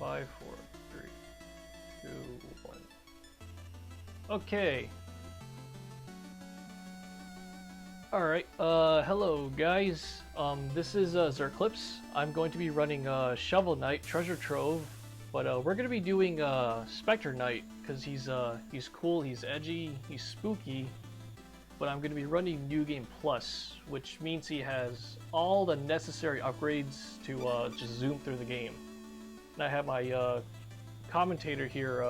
5, 4, 3, 2, 1. Okay. Alright, hello guys. This is Xerclipse. I'm going to be running Shovel Knight Treasure Trove, but we're going to be doing Specter Knight because he's cool, he's edgy, he's spooky. But I'm going to be running New Game Plus, which means he has all the necessary upgrades to just zoom through the game. And I have my commentator here,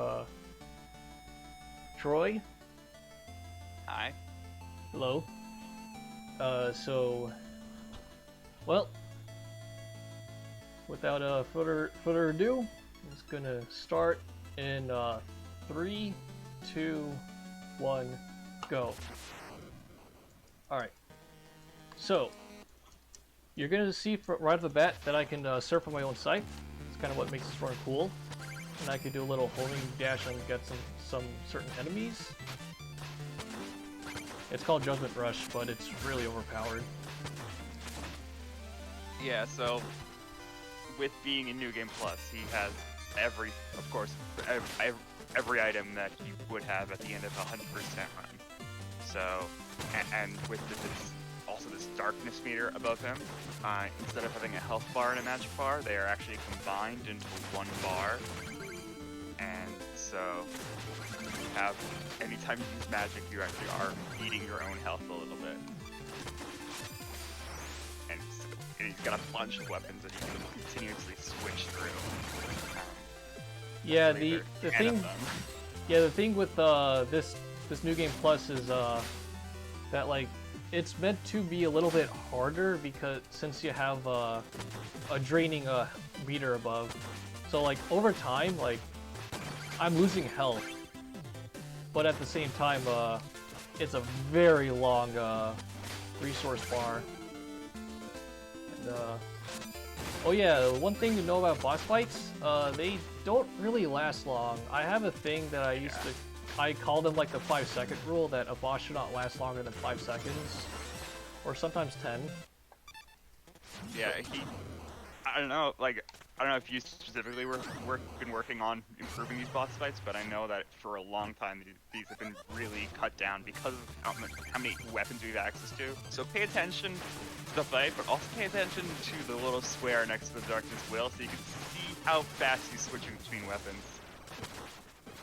Troy. Hi. Hello. Well, without further ado, I'm just gonna start in 3, 2, 1, go. Alright, so you're gonna see right off the bat that I can surf on my own scythe. It's kind of what makes this run cool. And I can do a little homing dash and get some certain enemies. It's called Judgment Rush, but it's really overpowered. Yeah, so with being in New Game Plus, he has every item that you would have at the end of a 100% run. So, and with also this darkness meter above him, instead of having a health bar and a magic bar, they are actually combined into one bar. And so, you have, anytime you use magic, you actually are eating your own health a little bit. And he's got a bunch of weapons that he can continuously switch through. Yeah, the thing with this New Game Plus is that like it's meant to be a little bit harder because since you have a draining meter above, so like over time, like I'm losing health, but at the same time, it's a very long resource bar. And, oh yeah, one thing to know about boss fights, they don't really last long. I have a thing that I call them like the 5-second rule, that a boss should not last longer than 5 seconds, or sometimes 10. Yeah, I don't know if you specifically been working on improving these boss fights, but I know that for a long time these have been really cut down because of how many weapons we have access to. So pay attention to the fight, but also pay attention to the little square next to the Darkness Will, so you can see how fast he's switching between weapons.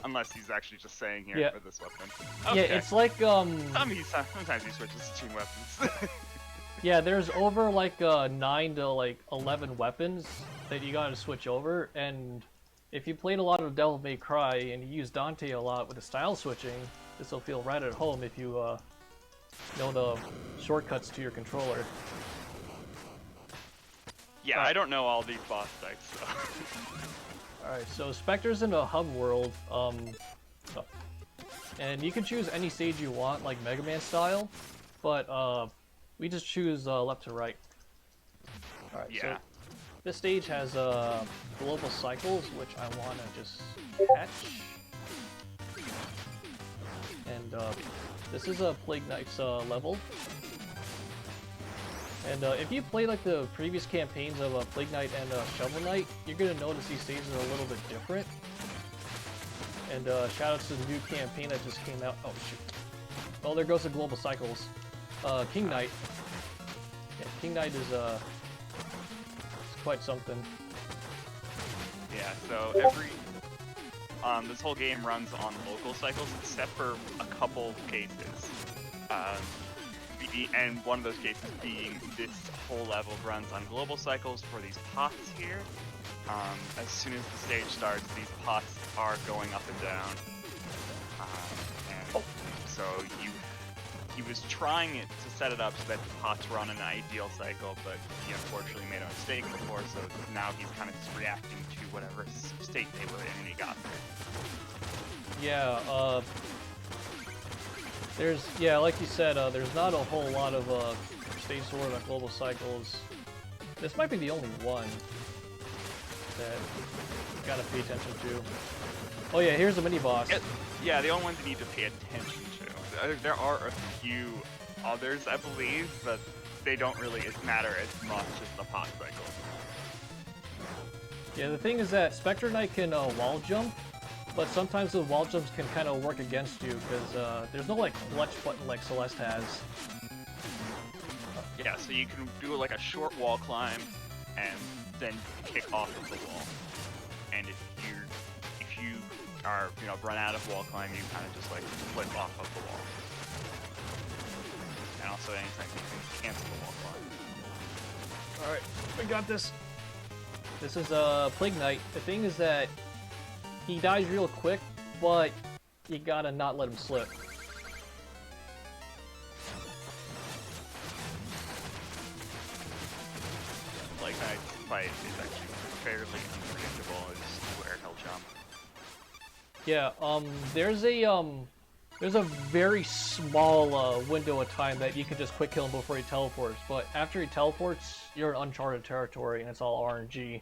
Unless he's actually just saying here for this weapon. Okay. Yeah, it's like sometimes he switches between weapons. Yeah, there's over like 9 to like 11 weapons that you gotta switch over, and if you played a lot of Devil May Cry and you use Dante a lot with the style switching, this will feel right at home if you know the shortcuts to your controller. Yeah, I don't know all these boss fights, so. Alright, so Specter's in a hub world, and you can choose any stage you want, like Mega Man style, but we just choose left to right. Alright, yeah. So this stage has global cycles, which I want to just catch. And this is a Plague Knight's level. And if you play like the previous campaigns of Plague Knight and Shovel Knight, you're going to notice these stages are a little bit different. And shoutouts to the new campaign that just came out. Oh shoot. Oh, there goes the global cycles. King Knight. Yeah, King Knight is it's quite something. Yeah, so this whole game runs on local cycles except for a couple cases. And one of those cases being this whole level runs on global cycles for these pots here. As soon as the stage starts, these pots are going up and down. So he was trying to set it up so that the pots were on an ideal cycle, but he unfortunately made a mistake before, so now he's kind of just reacting to whatever state they were in and he got there. Yeah, like you said, there's not a whole lot of stage sword on global cycles. This might be the only one that you gotta pay attention to. Oh yeah, here's the mini boss. Yeah, the only ones you need to pay attention to. There are a few others, I believe, but they don't really matter as much as the pot cycle. Yeah, the thing is that Specter Knight can wall jump, but sometimes the wall jumps can kind of work against you because there's no like clutch button like Celeste has. Yeah, so you can do like a short wall climb and then kick off of the wall. And if you are run out of wall climb, you kind of just like flip off of the wall. And also anytime you can cancel the wall climb. All right, we got this. This is Plague Knight. The thing is that he dies real quick, but you gotta not let him slip. Plague Knight fight is actually fairly unpredictable as to where he'll jump. Yeah, there's a very small window of time that you can just quick kill him before he teleports, but after he teleports, you're in uncharted territory and it's all RNG.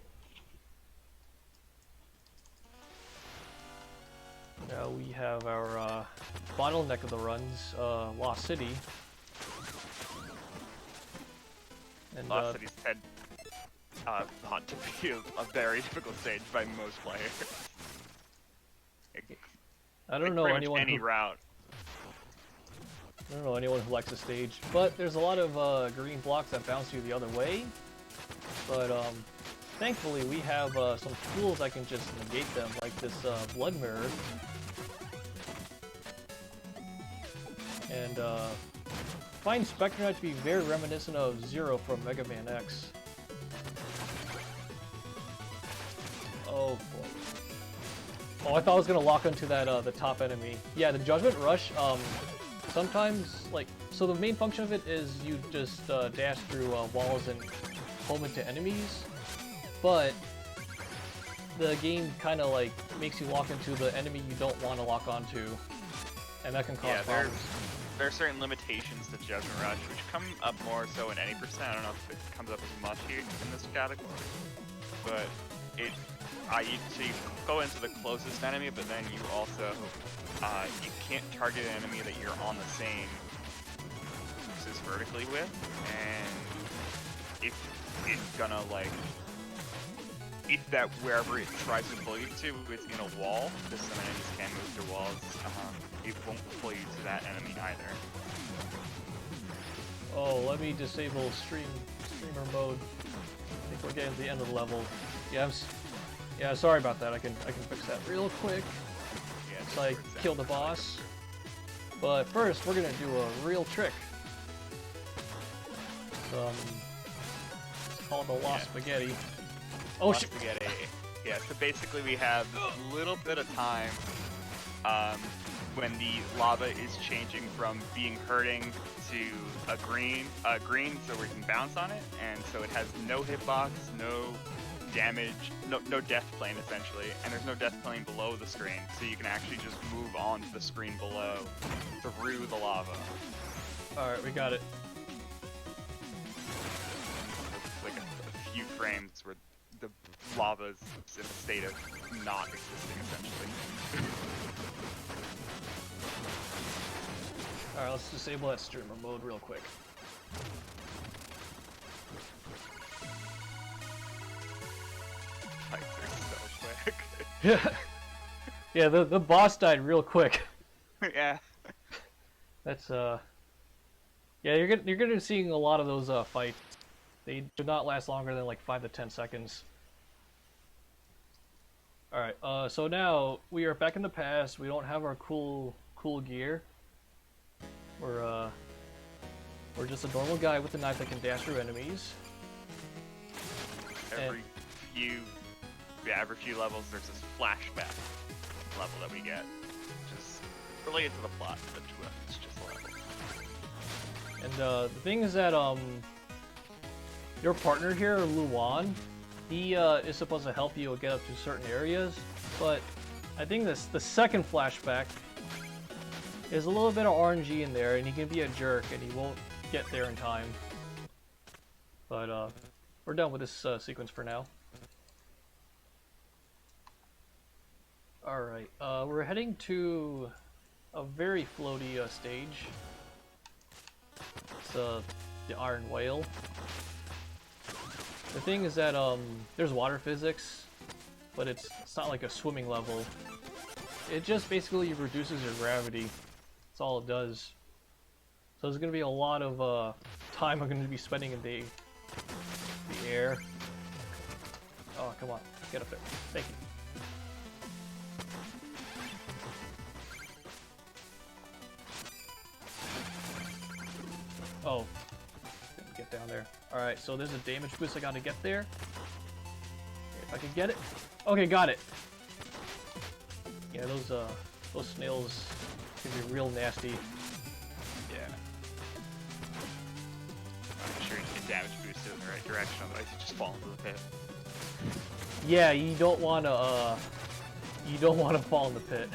Now we have our bottleneck of the runs, Lost City. And, Lost City's thought to be a very difficult stage by most players. I don't know anyone any who, route. I don't know anyone who likes the stage, but there's a lot of green blocks that bounce you the other way. But thankfully we have some tools that can just negate them, like this blood mirror. And find Specter Knight to be very reminiscent of Zero from Mega Man X. Oh boy. Oh, I thought I was gonna lock onto that the top enemy. Yeah, the Judgment Rush. Sometimes so the main function of it is you just dash through walls and home into enemies, but the game kind of like makes you lock into the enemy you don't want to lock onto, and that can cause problems. There are certain limitations to Judgment Rush, which come up more so in any percent. I don't know if it comes up as much here in this category, but so you go into the closest enemy, but then you also you can't target an enemy that you're on the same axis vertically with, and if it's gonna if that wherever it tries to pull you to, it's in a wall, because some enemies can move through walls, it won't pull you to that enemy either. Oh, let me disable streamer mode. I think we're getting to the end of the level. Yeah, sorry about that. I can fix that real quick. Yeah, so I kill the boss. But first, we're gonna do a real trick. It's called the Lost Spaghetti. Oh Lost shit! Spaghetti. Yeah, so basically we have a little bit of time when the lava is changing from being hurting to a green, so we can bounce on it, and so it has no hitbox, no damage, no death plane essentially, and there's no death plane below the screen, so you can actually just move on to the screen below through the lava. Alright, we got it. It's like a few frames where the lava's in a state of not existing essentially. Alright, let's disable that streamer mode real quick. Fights are so quick. Yeah, the boss died real quick. Yeah. That's yeah, you're gonna be seeing a lot of those fights. They do not last longer than like 5 to 10 seconds. Alright, so now we are back in the past. We don't have our cool gear. We're just a normal guy with a knife that can dash through enemies. Every few levels there's this flashback level that we get, which is related to the plot, but it's just a level. And the thing is that your partner here, Luan, he is supposed to help you get up to certain areas, but I think the second flashback is a little bit of RNG in there, and he can be a jerk, and he won't get there in time. But we're done with this sequence for now. Alright, we're heading to a very floaty stage. It's the Iron Whale. The thing is that there's water physics, but it's not like a swimming level. It just basically reduces your gravity. That's all it does. So there's gonna be a lot of time I'm gonna be spending in the air. Oh, come on, get up there. Thank you. Oh, didn't get down there. Alright, so there's a damage boost I gotta get there. If I can get it. Okay, got it. Yeah, those snails can be real nasty. Yeah. I'm sure you get damage boosted in the right direction, otherwise you just fall into the pit. Yeah, you don't wanna fall in the pit.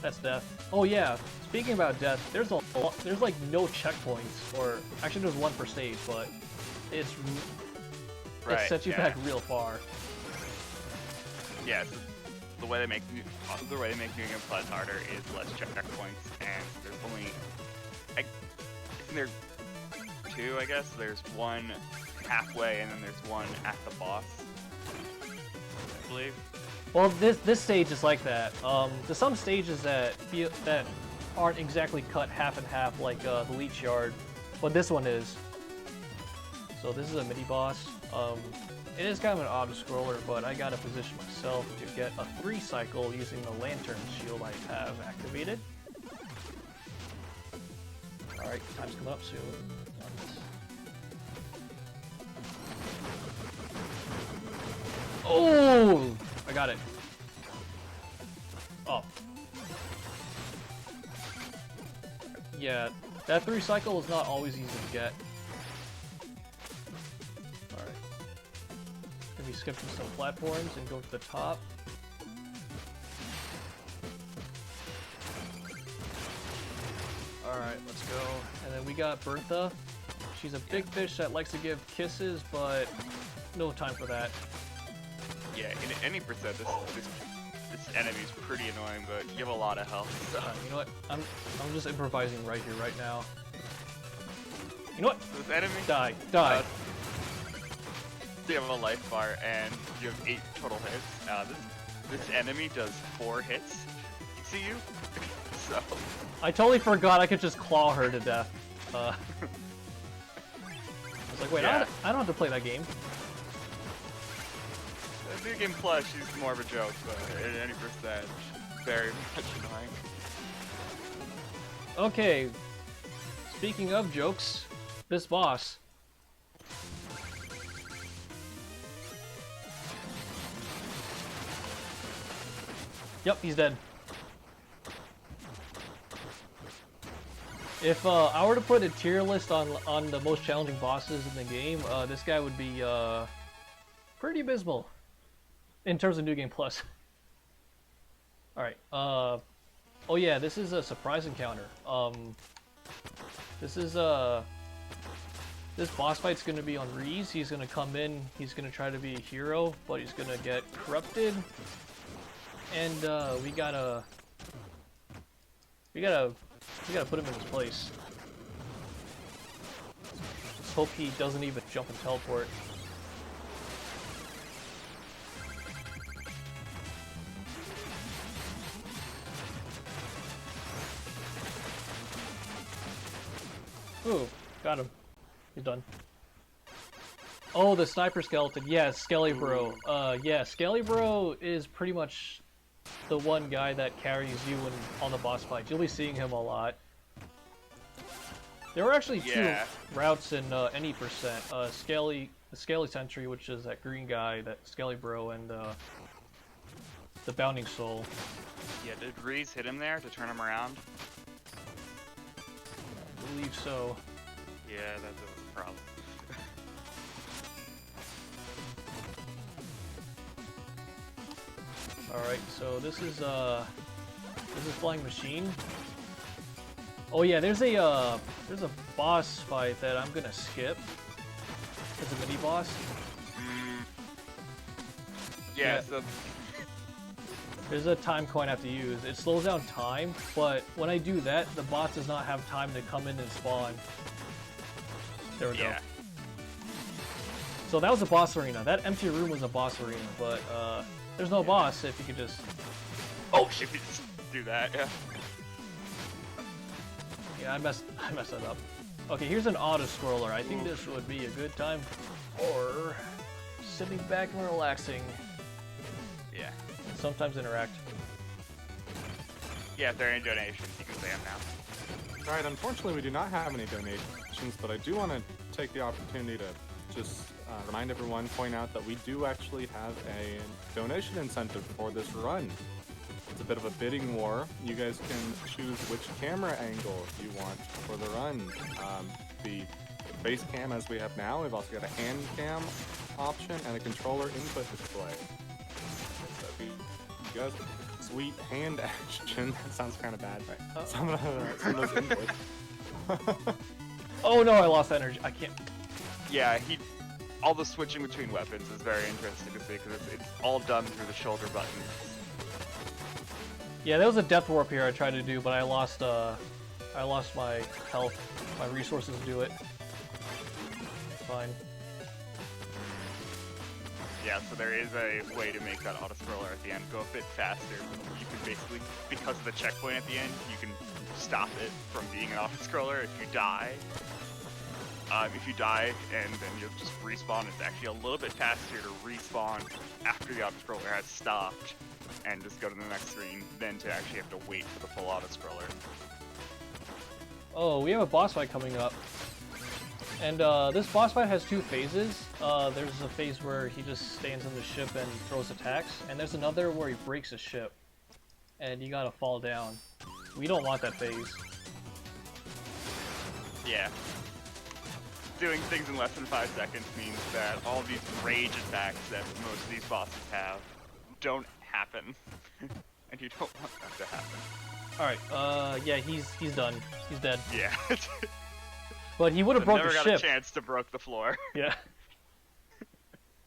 That's death. Oh yeah, speaking about death, there's like no checkpoints, or actually there's one per stage, but it sets you back real far. Yeah, so the way they make New Game Plus harder is less checkpoints, and there's only isn't there two? I guess there's one halfway, and then there's one at the boss, I believe. Well, this stage is like that. There's some stages that aren't exactly cut half and half, like the Leech Yard, but this one is. So this is a mini boss. It is kind of an odd scroller, but I gotta position myself to get a 3 cycle using the lantern shield I have activated. All right, time's coming up soon. Oh! I got it. Oh. Yeah, that 3 cycle is not always easy to get. Alright. Maybe skip through some platforms and go to the top. Alright, let's go. And then we got Bertha. She's a big fish that likes to give kisses, but no time for that. Yeah, in any percent, this enemy's pretty annoying, but you have a lot of health. So. You know what? I'm just improvising right here, right now. You know what? This enemy. Die. You have a life bar, and you have 8 total hits. This enemy does 4 hits to you, so. I totally forgot I could just claw her to death. I was like, wait, yeah. I don't have to play that game. New Game Plus, she's more of a joke, but in any percent, very much annoying. Okay, speaking of jokes, this boss. Yep, he's dead. If I were to put a tier list on the most challenging bosses in the game, this guy would be pretty abysmal. In terms of New Game Plus. Alright, oh yeah, this is a surprise encounter. This boss fight's gonna be on Reese. He's gonna come in, he's gonna try to be a hero, but he's gonna get corrupted. And we gotta put him in his place. Just hope he doesn't even jump and teleport. Ooh, got him. He's done. Oh, the sniper skeleton. Yeah, Skelly Bro. Yeah, Skelly Bro is pretty much the one guy that carries you on the boss fight. You'll be seeing him a lot. There were actually 2 routes in any percent. The Skelly Sentry, which is that green guy, that Skelly Bro, and the Bounding Soul. Yeah, did Reese hit him there to turn him around? I believe so. Yeah, that's a problem. Alright, so this is Flying Machine. Oh yeah, there's a boss fight that I'm gonna skip. It's a mini boss. Yeah, so there's a time coin I have to use. It slows down time, but when I do that, the boss does not have time to come in and spawn. There we go. So that was a boss arena. That empty room was a boss arena, but There's no boss if you could just... Oh shit! If you just do that, yeah. Yeah, I messed that up. Okay, here's an auto-scroller. I think this would be a good time for sitting back and relaxing. Yeah. And sometimes interact. Yeah, if there are any donations, you can say them now. Right, unfortunately we do not have any donations, but I do want to take the opportunity to just remind everyone, point out that we do actually have a donation incentive for this run. It's a bit of a bidding war. You guys can choose which camera angle you want for the run. The base cam as we have now, we've also got a hand cam option and a controller input display. So if you guys sweet hand action, that sounds kind of bad, right? Some of those inputs. Oh no, I lost energy. I can't. Yeah, all the switching between weapons is very interesting to see because it's all done through the shoulder button. Yeah, there was a death warp here I tried to do, but I lost my health, my resources to do it. Fine. Yeah, so there is a way to make that auto-scroller at the end go a bit faster. You can basically, because of the checkpoint at the end, you can stop it from being an auto-scroller if you die. If you die and then you'll just respawn, it's actually a little bit faster to respawn after the auto-scroller has stopped and just go to the next screen than to actually have to wait for the full auto-scroller. Oh, we have a boss fight coming up. And this boss fight has two phases. There's a phase where he just stands in the ship and throws attacks, and there's another where he breaks a ship, and you gotta fall down. We don't want that phase. Yeah. Doing things in less than 5 seconds means that all these rage attacks that most of these bosses have don't happen. And you don't want them to happen. Alright, yeah, he's done. He's dead. Yeah. But he would have broke the ship. Never got a chance to broke the floor. Yeah.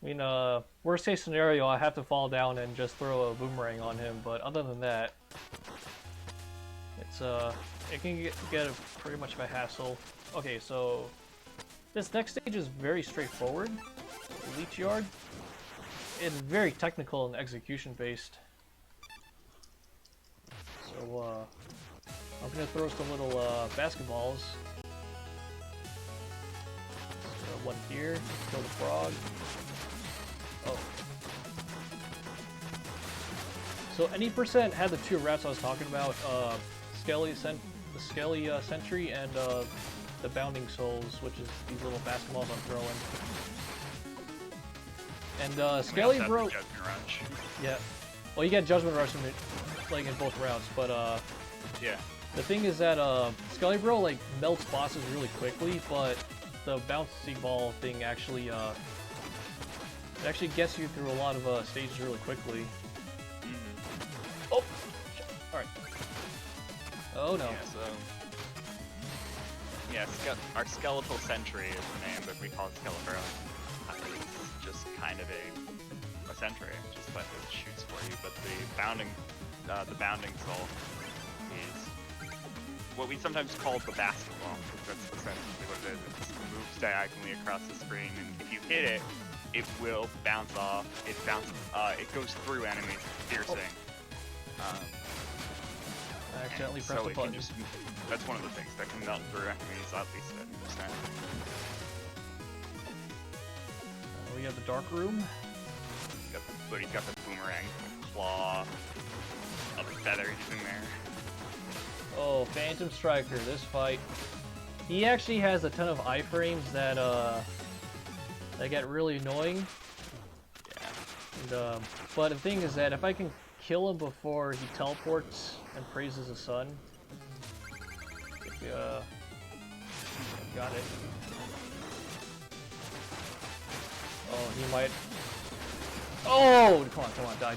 I mean, worst case scenario, I have to fall down and just throw a boomerang on him, but other than that, it's, it can get pretty much of a hassle. Okay, so, this next stage is very straightforward. Leech Yard. It's very technical and execution-based. So, I'm gonna throw some little, basketballs. One here, kill the frog. Oh. So any percent had the two rats I was talking about, the Skelly Sentry and the Bounding Souls, which is these little basketballs I'm throwing. And Skelly Bro. Yeah. Well, you get Judgment Rush like in both routes, but yeah. The thing is that Skelly Bro like melts bosses really quickly, but the bouncy ball thing actually it actually gets you through a lot of stages really quickly. Oh, all right. Oh no. Yeah, so our skeletal sentry is the name, but we call it Skelebro. It's just kind of a sentry, just like it shoots for you. But the bounding soul is what we sometimes call the basketball. That's essentially what it is. It moves diagonally across the screen, and if you hit it, it will bounce off. It goes through enemies, piercing. I accidentally pressed the button. That's one of the things that can melt through enemies, at least 50%. We have the dark room. But he's got the boomerang, the claw, of feathers in there. Oh, Phantom Striker, this fight. He actually has a ton of iframes that get really annoying. Yeah. And, but the thing is that if I can kill him before he teleports and praises the sun, got it. Oh, he might. Oh, come on, die.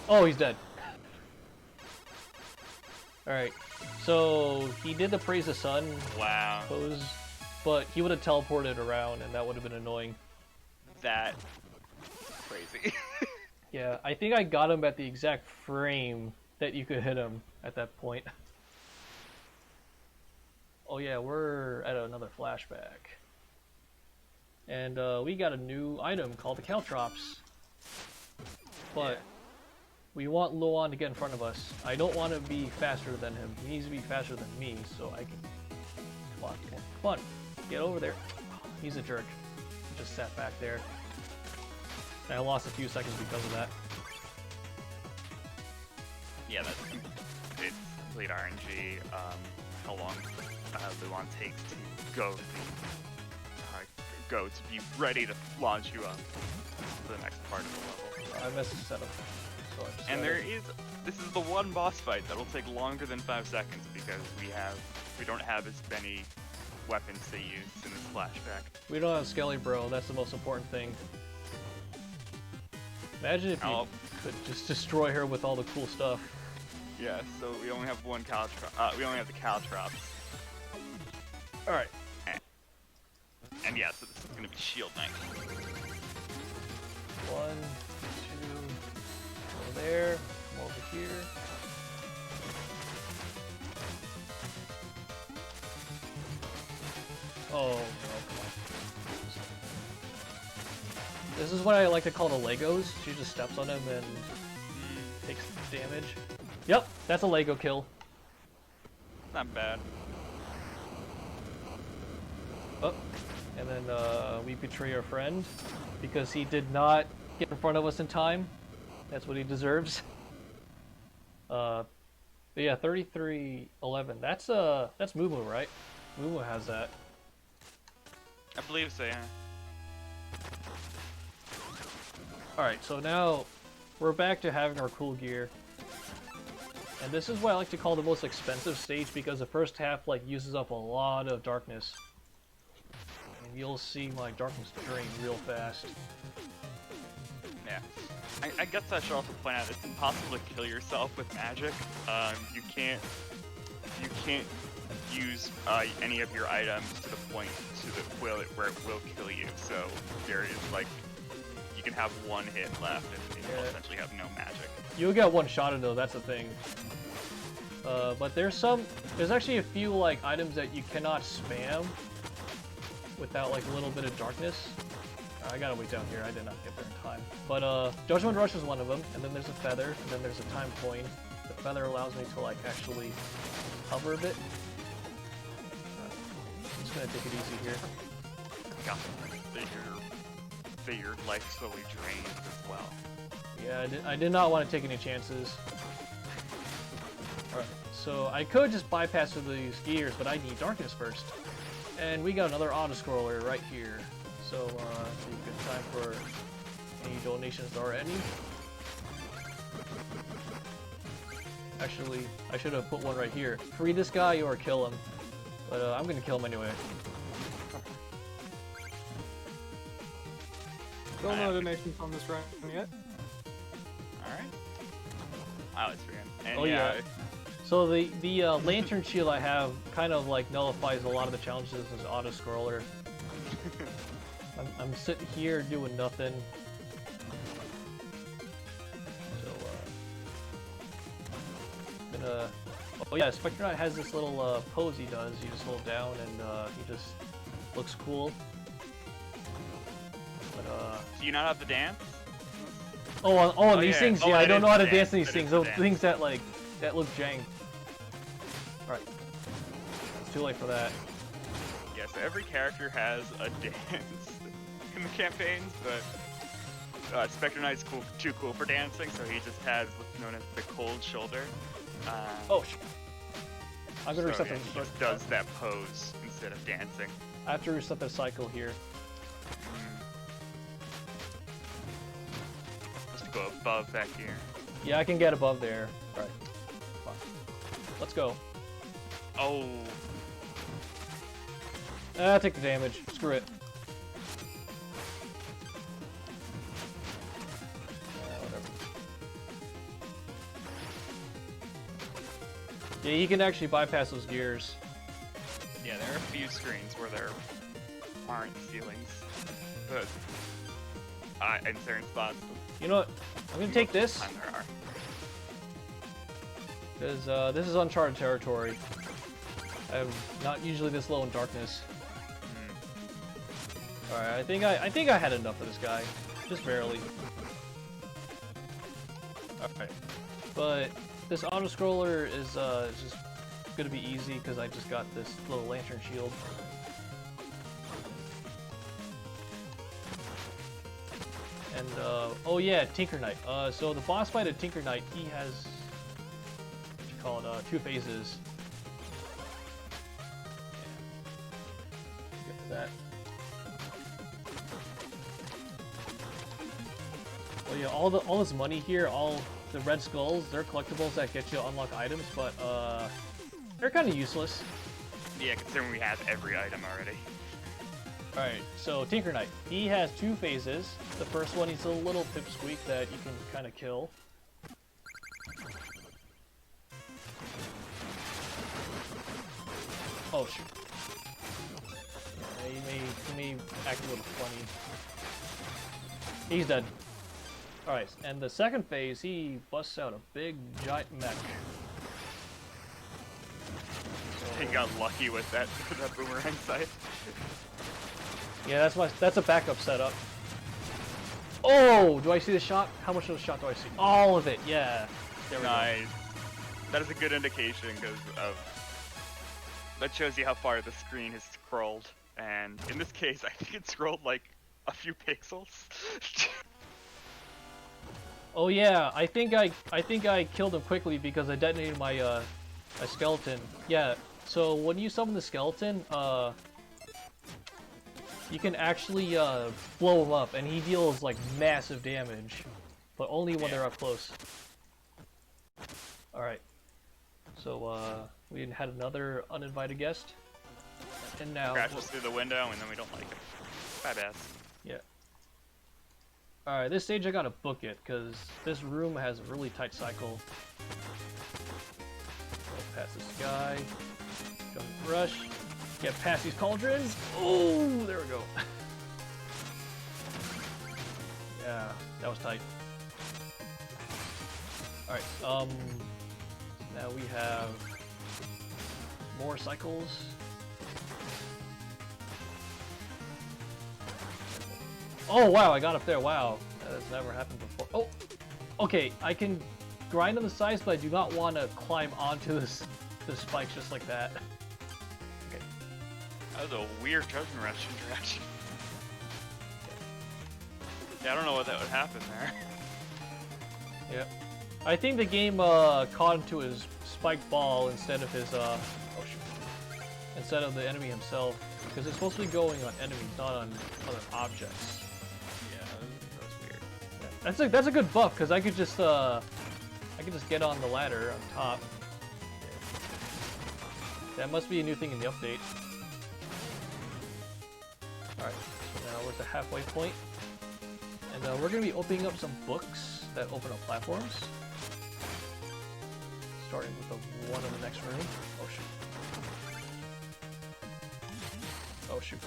Oh, he's dead. Alright, so he did the praise the sun pose, but he would have teleported around and that would have been annoying. That crazy. Yeah, I think I got him at the exact frame that you could hit him at that point. Oh yeah, we're at another flashback. And we got a new item called the Caltrops. but we want Luan to get in front of us. I don't want to be faster than him. He needs to be faster than me, so I can... Come on, come on, come on. Get over there. He's a jerk. He just sat back there. And I lost a few seconds because of that. Yeah, it's complete RNG. How long Luan takes to go to be ready to launch you up to the next part of the level. I missed the setup. So I just this is the one boss fight that'll take longer than 5 seconds because we don't have as many weapons to use in this flashback. We don't have Skelly Bro, that's the most important thing. Imagine if you could just destroy her with all the cool stuff. Yeah, so we only have one we only have the Caltrops. Alright. And yeah, so this is gonna be Shield Knight. 1, 2, go there, come over here. Oh, no, come on. This is what I like to call the Legos. She just steps on them and takes damage. Yep, that's a Lego kill. Not bad. Oh, and then we betray our friend because he did not get in front of us in time. That's what he deserves. But yeah, 3311. That's Mumu, right? Mumu has that. I believe so, yeah. Alright, so now we're back to having our cool gear. And this is what I like to call the most expensive stage because the first half like uses up a lot of darkness. And you'll see my darkness drain real fast. Yeah. I guess I should also point out it's impossible to kill yourself with magic. You can't use any of your items to the point where it will kill you. So there is like you can have one hit left and you'll essentially have no magic. You'll get one shot though, that's the thing. But there's actually a few like items that you cannot spam without like a little bit of darkness. I gotta wait down here, I did not get there in time. But Judgment Rush is one of them, and then there's a feather, and then there's a time coin. The feather allows me to like actually hover a bit. I'm just gonna take it easy here. Got your life slowly drains as well. Yeah, I did not want to take any chances. Alright, so I could just bypass through these gears, but I need darkness first. And we got another auto-scroller right here. So, it's a good time for any donations there are any. Actually, I should have put one right here. Free this guy or kill him. But I'm gonna kill him anyway. Still no donations on this round yet. Alright. Wow, it's for him. And Oh yeah. So the lantern shield I have kind of like nullifies a lot of the challenges as auto-scroller. I'm sitting here doing nothing. So oh yeah, Specter has this little pose he does. You just hold down and he just looks cool. But do you not have the dance? These things. Yeah, I don't know how to dance these things. Those things that like that look jank. All right, it's too late for that. Yeah, so every character has a dance in the campaigns, but Specter Knight's too cool for dancing, so he just has what's known as the cold shoulder. I'm gonna reset he the just does that pose instead of dancing. I have to reset the cycle here. Just to go above that gear. Yeah, I can get above there. All right, come on. Let's go. Oh. Take the damage. Screw it. Whatever. Yeah, you can actually bypass those gears. Yeah, there are a few screens where there aren't ceilings, but in certain spots. You know what? I'm gonna take this. Time there are. Because this is uncharted territory. I'm not usually this low in darkness. Alright, I think I had enough of this guy. Just barely. Alright. But this auto-scroller is just gonna be easy because I just got this little lantern shield. And, oh yeah, Tinker Knight. So the boss fight of Tinker Knight, he has, what you call it, 2 phases. Yeah. Get to that. Oh yeah, all this money here, all the red skulls, they're collectibles that get you to unlock items, but they're kind of useless. Yeah, considering we have every item already. Alright, so Tinker Knight, he has 2 phases. The first one, he's a little pipsqueak that you can kind of kill. Oh shoot. Yeah, he may act a little funny. He's dead. Alright, and the second phase, he busts out a big giant mech. He got lucky with that boomerang sight. Yeah, that's a backup setup. Oh, do I see the shot? How much of the shot do I see? All of it, yeah. There we go. That is a good indication because that shows you how far the screen has scrolled. And in this case, I think it scrolled like a few pixels. Oh yeah, I think I killed him quickly because I detonated my my skeleton. Yeah, so when you summon the skeleton, you can actually blow him up, and he deals like massive damage, but only when they're up close. All right, so we had another uninvited guest, and now Crashes through the window, and then we don't like him. Badass. Yeah. Alright, this stage I gotta book it, because this room has a really tight cycle. Go past this guy. Jump rush. Get past these cauldrons. Oh, there we go. Yeah, that was tight. Alright, now we have more cycles. Oh wow, I got up there, wow. That has never happened before. Oh! Okay, I can grind on the sides, but I do not want to climb onto the spikes just like that. Okay. That was a weird Treasure Rush interaction. Yeah, I don't know what that would happen there. Yep. I think the game caught him to his spike ball instead of his, oh shoot. Instead of the enemy himself. Because it's supposed to be going on enemies, not on other objects. That's a good buff because I could just get on the ladder on top. That must be a new thing in the update. All right, so now we're at the halfway point, and we're gonna be opening up some books that open up platforms. Starting with the one in the next room. Oh shoot! Oh shoot!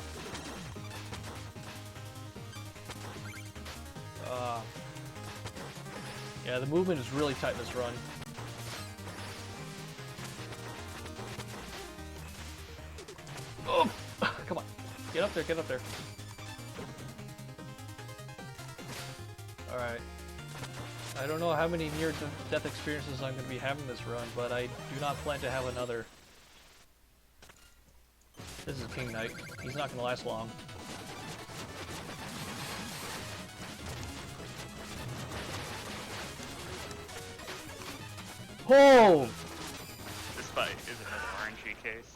Yeah, the movement is really tight in this run. Oh! Come on. Get up there, get up there. Alright. I don't know how many near-death experiences I'm going to be having this run, but I do not plan to have another. This is King Knight. He's not going to last long. Oh! This fight is another RNG case.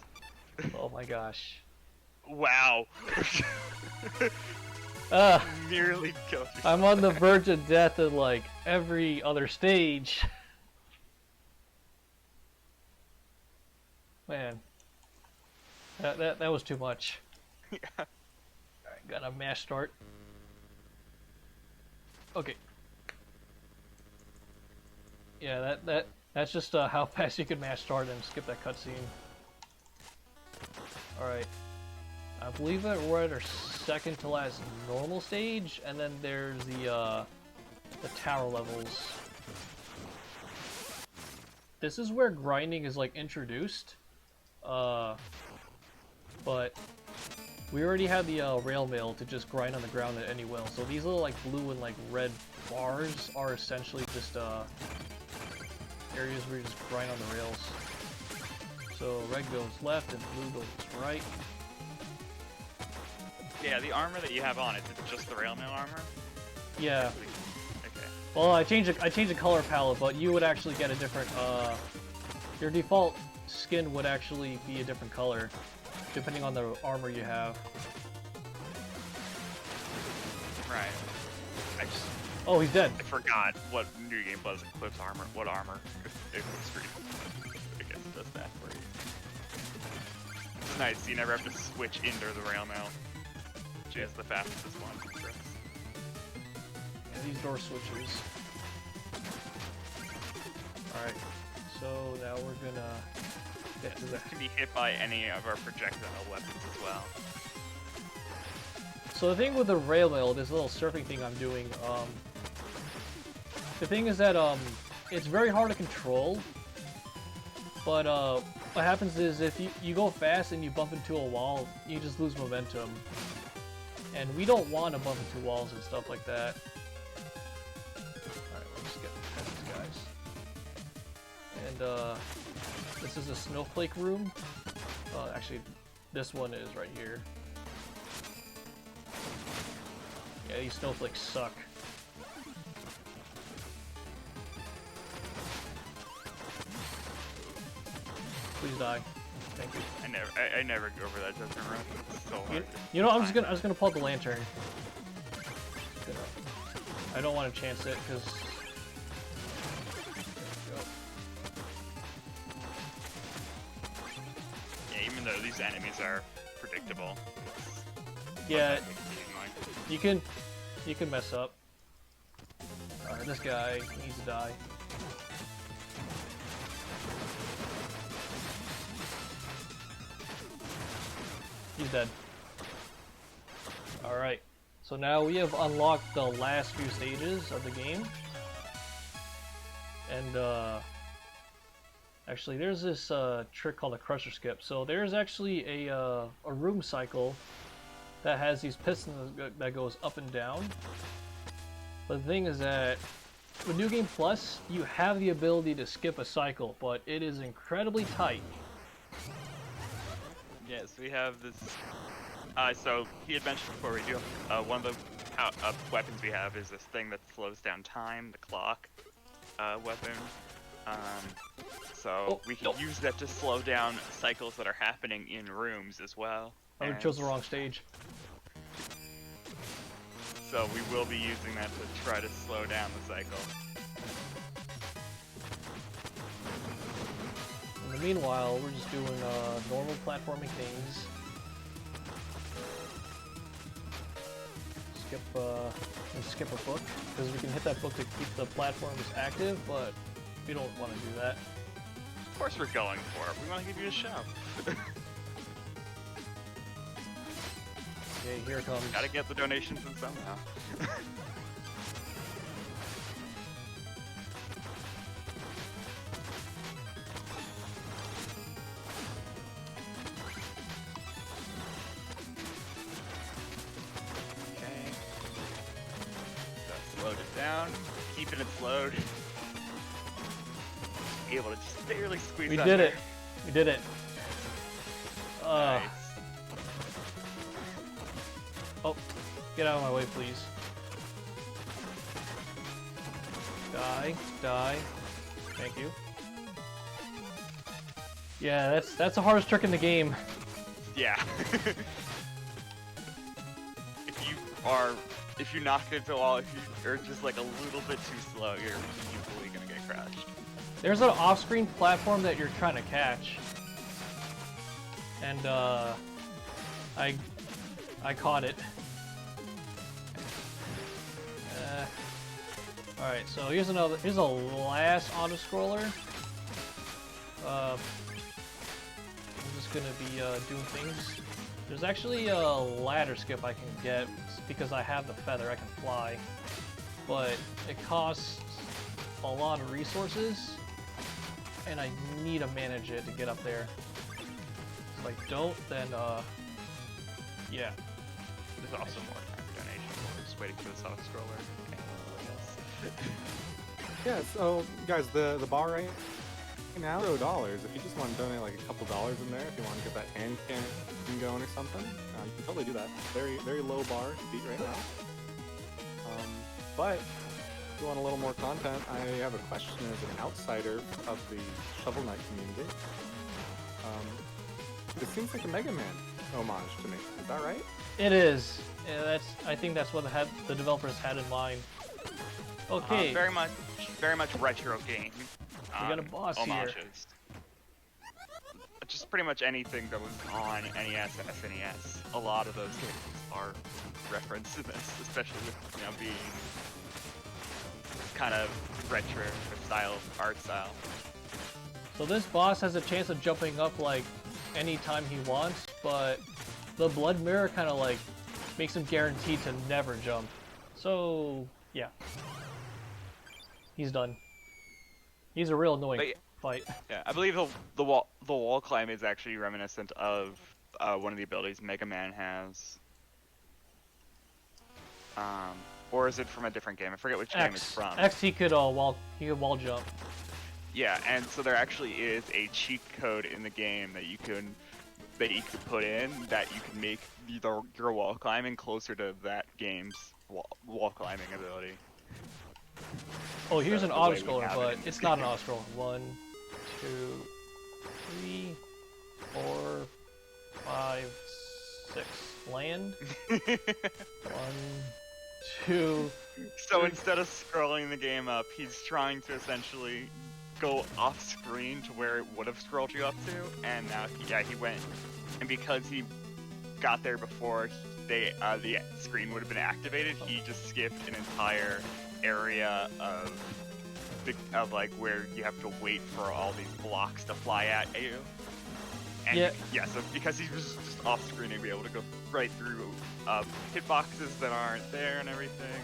Oh my gosh. Wow. Nearly killed yourself. I'm on the verge of death in like every other stage. Man. That was too much. Yeah. Alright, got a mash start. Okay. Yeah, that's just how fast you can mash start and skip that cutscene. Alright. I believe that we're at our second to last normal stage, and then there's the tower levels. This is where grinding is like introduced. But we already had the rail mail to just grind on the ground at any will. So these little like blue and like red bars are essentially just areas where you just grind on the rails. So red goes left and blue goes right. Yeah, the armor that you have on, is it just the railmail armor? Yeah. Okay. Well, I changed the color palette, but you would actually get a different. Your default skin would actually be a different color, depending on the armor you have. Right. I just. Oh, he's dead. I forgot what New Game Plus Eclipse armor. What armor? Eclipse Street. I guess it does that for you. It's nice. You never have to switch into the railmail. She has the fastest one. Yeah, these door switches. Alright, so now we're gonna get to the... Can be hit by any of our projectile weapons as well. So the thing with the railmail, this little surfing thing I'm doing, the thing is that it's very hard to control, but what happens is if you go fast and you bump into a wall, you just lose momentum. And we don't want to bump into walls and stuff like that. Alright, let's just get past these guys. And this is a Snowflake Room. Actually, this one is right here. Yeah, these snowflakes suck. Please die. Thank you. I never go over that desert run. It's so hard. You know, I was gonna pull out the lantern. I don't want to chance it because. Yeah, even though these enemies are predictable. Yeah, you can mess up. This guy needs to die. He's dead. Alright, so now we have unlocked the last few stages of the game. And, actually there's this trick called a crusher skip. So there's actually a room cycle that has these pistons that goes up and down. But the thing is that with New Game Plus, you have the ability to skip a cycle, but it is incredibly tight. Yes, we have this. So he had mentioned before we do one of the weapons we have is this thing that slows down time, the clock weapon. So we can use that to slow down cycles that are happening in rooms as well. I chose the wrong stage. So we will be using that to try to slow down the cycle. In the meanwhile, we're just doing normal platforming things. Skip a book, because we can hit that book to keep the platforms active, but we don't want to do that. Of course we're going for it. We want to give you a show. Okay, here it comes. Gotta get the donations in somehow. Okay. So slowed it down, keeping it slowed. Able to just barely squeeze. We under. did it. We did it. Nice. Oh, get out of my way, please. Die, die. Thank you. Yeah, that's the hardest trick in the game. Yeah. If you knock into the wall, if you're just like a little bit too slow, you're easily gonna get crashed. There's an off-screen platform that you're trying to catch, and I caught it. All right, so here's a last auto-scroller. I'm just gonna be doing things. There's actually a ladder skip I can get because I have the feather. I can fly, but it costs a lot of resources, and I need to manage it to get up there. If I don't, then Yeah. There's also more time for donations. We're just waiting for the soft scroller. Okay. Yeah, so guys, the bar right now $0. If you just want to donate like a couple dollars in there, if you want to get that hand cannon going or something, you can totally do that. Very low bar to beat right now. But if you want a little more content, I have a question as an outsider of the Shovel Knight community. It seems like a Mega Man homage to me. Is that right? It is. Yeah, I think that's what the developers had in mind. Okay. Very much retro game. We got a boss homages. here. Just pretty much anything that was on NES, SNES. A lot of those games are referenced in this, especially with being kind of retro art style. So this boss has a chance of jumping up like anytime he wants, but the blood mirror kind of like makes him guaranteed to never jump. So yeah, he's done. He's a real annoying fight. Yeah, I believe the wall climb is actually reminiscent of one of the abilities Mega Man has. Or is it from a different game? I forget which game it's from. X, he could wall jump. Yeah, and so there actually is a cheat code in the game that you could put in that you can make your wall climbing closer to that game's wall climbing ability. Oh, here's an auto scroller, but it's not an auto scroller. 1, 2, 3, 4, 5, 6. Land. 1, 2. So instead of scrolling the game up, he's trying to essentially go off screen to where it would have scrolled you up to, and now he went, and because he got there before the screen would have been activated, he just skipped an entire area of like where you have to wait for all these blocks to fly at you. And so because he was just off screen, he'd be able to go right through hitboxes that aren't there and everything.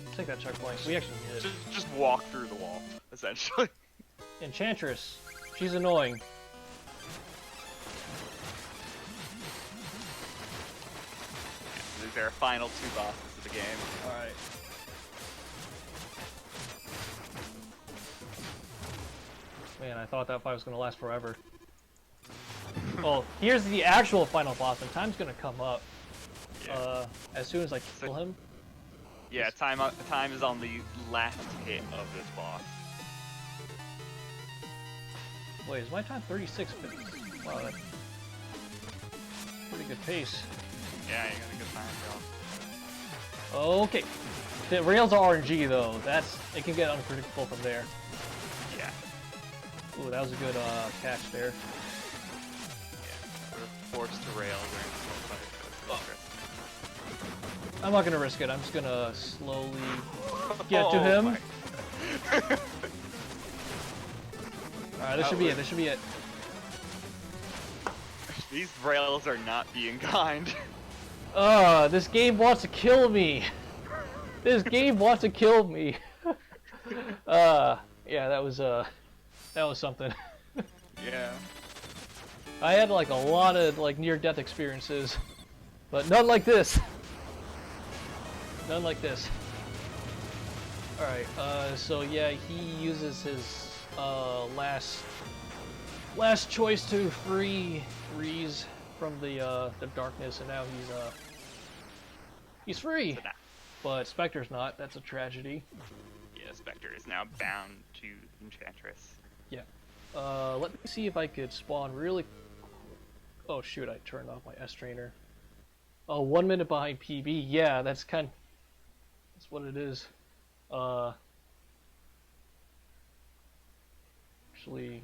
So Take that checkpoint. We actually need it. just walk through the wall, essentially. Enchantress. She's annoying. These are our final 2 bosses of the game. Alright. Man, I thought that fight was going to last forever. Well, here's the actual final boss, and time's going to come up. Yeah. As soon as I kill him. Yeah, time is on the last hit of this boss. Wait, is my time 36 minutes? Wow, that's pretty good pace. Yeah, you got a good time, bro. Okay. The rails are RNG though. It can get unpredictable from there. Yeah. Ooh, that was a good catch there. Yeah, we're forced to rail during the fight. I'm not gonna risk it. I'm just gonna slowly get to him. Alright, this should be it. This should be it. These rails are not being kind. This game wants to kill me. This game wants to kill me. Yeah, that was something. Yeah. I had like a lot of like near-death experiences, but none like this. None like this. Alright, so yeah, he uses his last choice to free Reese from the darkness, and now he's free. But Specter's not. That's a tragedy. Yeah, Specter is now bound to Enchantress. Yeah. Let me see if I could spawn really. Oh shoot! I turned off my S trainer. Oh, 1 minute behind PB. Yeah, that's what it is. Actually.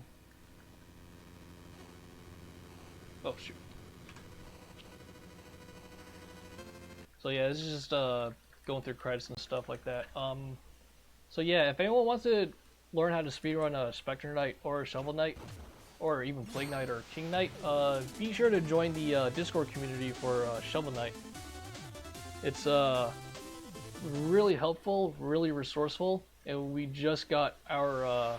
Oh shoot. So yeah, this is just going through credits and stuff like that. So yeah, if anyone wants to learn how to speedrun Specter Knight or Shovel Knight, or even Plague Knight or King Knight, be sure to join the Discord community for Shovel Knight. It's really helpful, really resourceful, and we just got our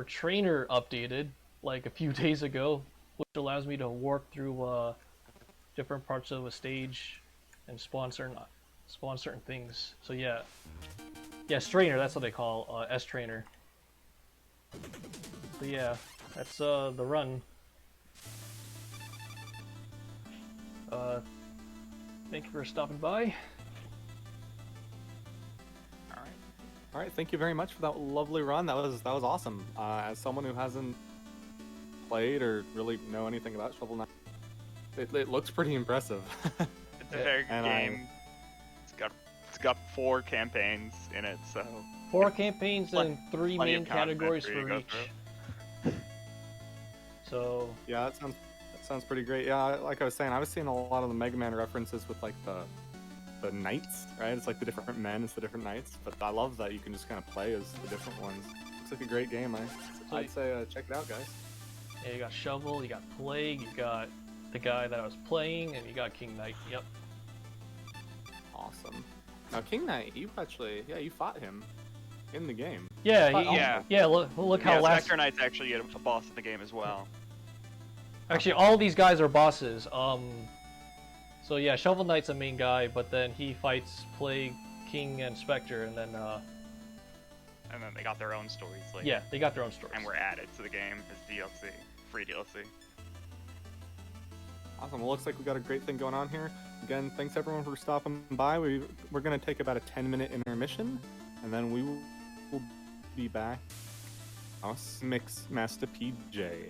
trainer updated like a few days ago, which allows me to warp through different parts of a stage and spawn certain things. So yeah, strainer. That's what they call S trainer. So yeah, that's the run. Thank you for stopping by. All right, thank you very much for that lovely run. That was awesome. As someone who hasn't played or really know anything about Shovel Knight, it looks pretty impressive. It's a very good game. It's got 4 campaigns in it, so 4 campaigns and 3 plenty main of content categories for you to for go each. So yeah, that sounds pretty great. Yeah, like I was saying, I was seeing a lot of the Mega Man references with like the knights, right? It's like the different men, it's the different knights. But I love that you can just kind of play as the different ones. Looks like a great game. I'd say check it out, guys. yeah, you got Shovel, you got Plague, you got the guy that I was playing, and you got King Knight. Yep. Awesome. Now King Knight, you fought him in the game. Yeah, yeah. Look how last. Specter Knight's actually a boss in the game as well. Actually, all these guys are bosses. So yeah, Shovel Knight's a main guy, but then he fights Plague, King, and Specter, and then And then they got their own stories later. yeah, they got their own stories. And were added to the game as DLC, free DLC. Awesome. Well, looks like we got a great thing going on here. Again, thanks everyone for stopping by. We're going to take about a 10-minute intermission, and then we will be back. Us Mix Master PJ.